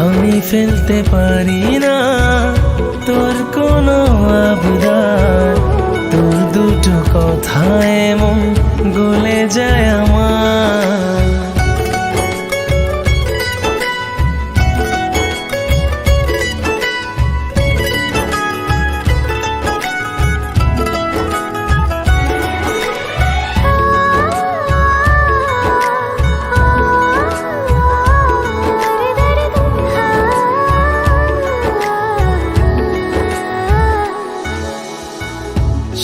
আমি ফেলতে পারি না তোর কোনো আবদার, তোর দুটো কথায় মন গলে যায় আমার।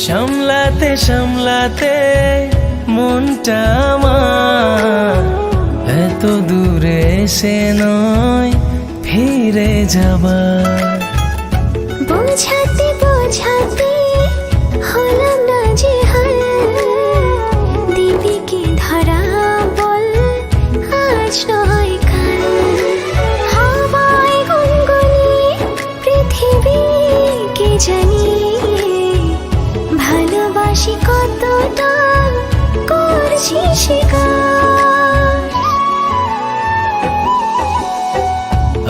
সামলাতে সামলাতে মনটা আমার এত দূরে এসে নয় ফিরে যাবার। বোঝাতে বোঝাতে হলাম না যে হাল, দিবি কি ধরা বল আজ নয় কাল। হাওয়ায় গুনগুনিয়ে পৃথিবীকে জানিয়ে ভালোবাসি কতটা করছি স্বীকার।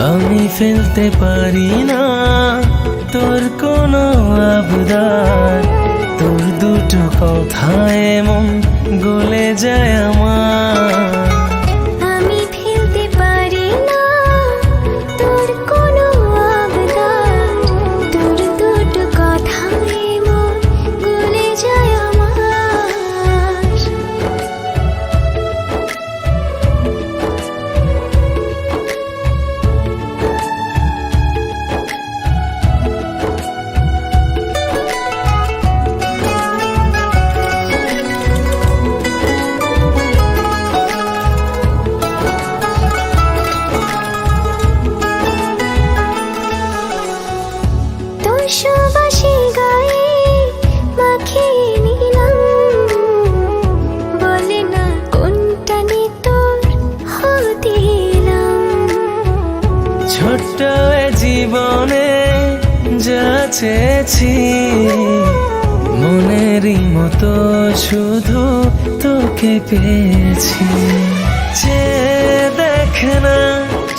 আমি ফেলতে পারি না তোর কোনো আবদার, তোর দুটো কথায় মন গলে যায় আমার। আমি ফেলতে পারি না তোর কোনো আবদার, তোর দুটো কথায় মন গলে যায় আমার। তোর সুবাসে গায়ে মাখিয়ে নিলাম, বলে না কোনটা নে তোর হতে এলাম। ছোট্ট এ জীবনে যা চেয়েছি মনেরই মতো শুধু তোকে পেয়েছি। যে দেখ না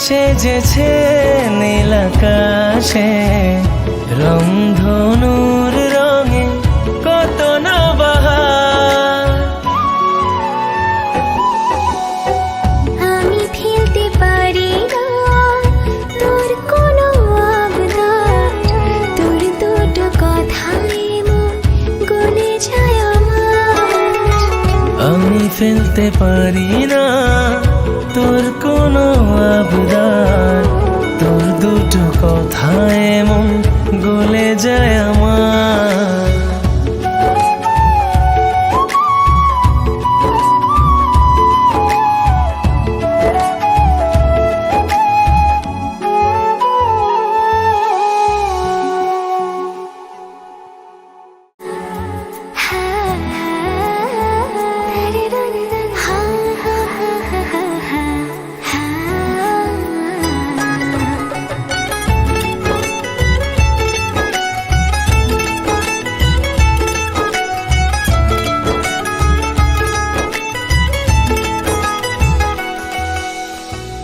সেজেছে নীল আকাশে রংধনুর রঙে কত না বাহার। আমি ফেলতে পারি না তোর কোনো আবদার, তোর দুটো কথায় মন গলে যায় আমার। আমি ফেলতে পারি না তোর কোনো আবদার, তোর দুটো কথায় মন গলে যায় আমার।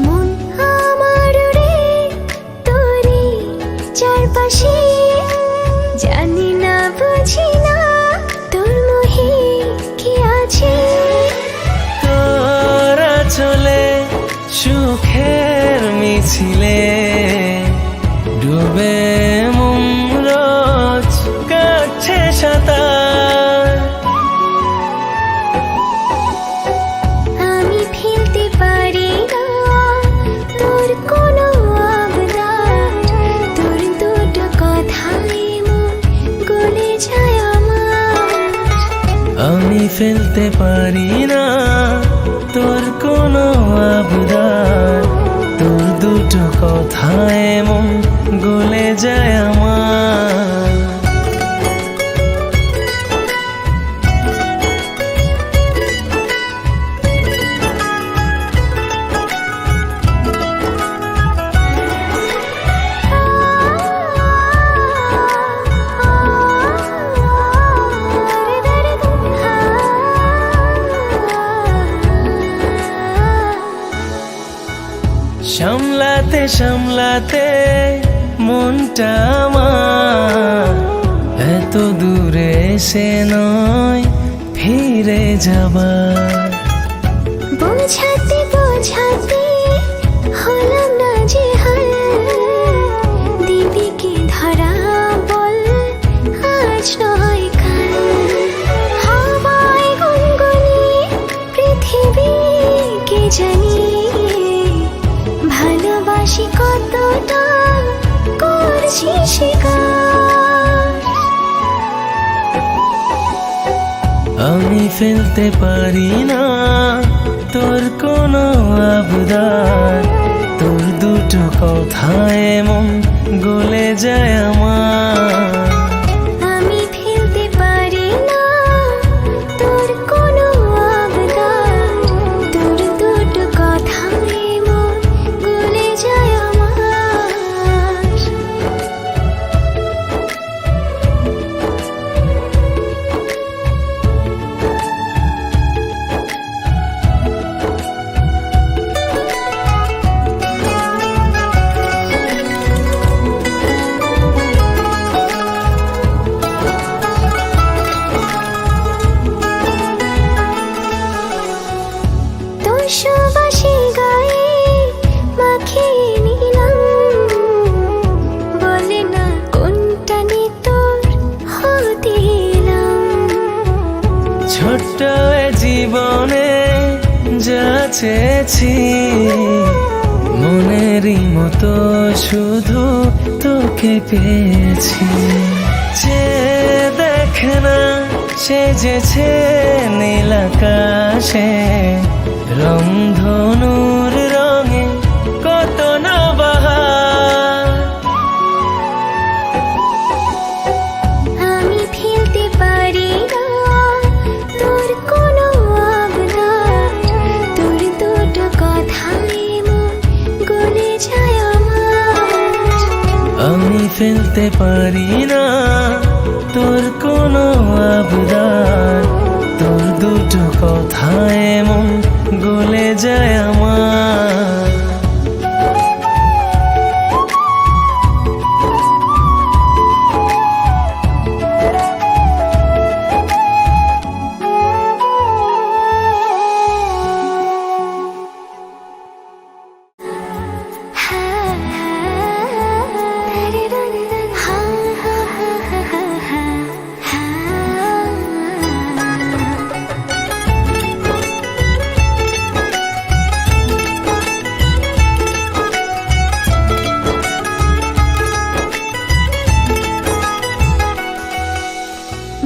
মন আমার রে তোরই চারপাশে, জানি না বুঝি না তোর মোহে কি আছে। তোরা চলে সুখের মিছিলে ডুবে মন রোজ কাটছে সাঁতার। আমি ফেলতে পারি না তোর কোনো আবদার, তোর দুটো কথায় মন গলে যায় আমার। আমি ফেলতে পারি না তোর কোনো আবদার, তোর দুটো কথায় মন গলে যায় আমার। সামলাতে সামলাতে মনটা আমার এত দূরে এসে নয় ফিরে যাবার। বোঝাতে বোঝাতে হলাম না যে হাল, দিবি কি ধরা বল আজ নয় কাল। হাওয়ায় গুনগুনি পৃথিবীকে জানি, ভালোবাসি কতটা করছি স্বীকার। আমি ফেলতে পারি না তোর কোনো আবদার, তোর দুটো কথায় মন গলে যায় আমার। আমি ফেলতে পারি না তোর কোনো আবদার, তোর দুটো কথায় মন গলে যায় আমার। তোর সুবাসে গায়ে মাখিয়ে নিলাম, বলে না কোনটা নে তোর হতে এলাম। ছোট্ট এ জীবনে যা চেয়েছি, মনেরই মতো শুধু তোকে পেয়েছি। যে দেখে না সেজেছে নীল আকাশে, রংধনুর রঙে কত না বাহার। আমি ফেলতে পারি না তোর কোনো আবদার, তোর দুটো কথায় মন গলে যায় আমার। আমি ফেলতে পারি না তোর কোনো আবদার, তোর দুটো কথায় মন গলে যায় আমার।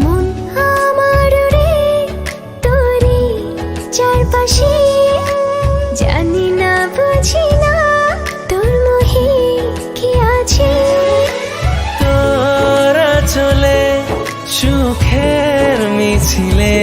মন আমার রে তোরে চারপাশে, জানি না বুঝি না তোর মোহে কি আছে। তোরা চলে সুখের মিছিলে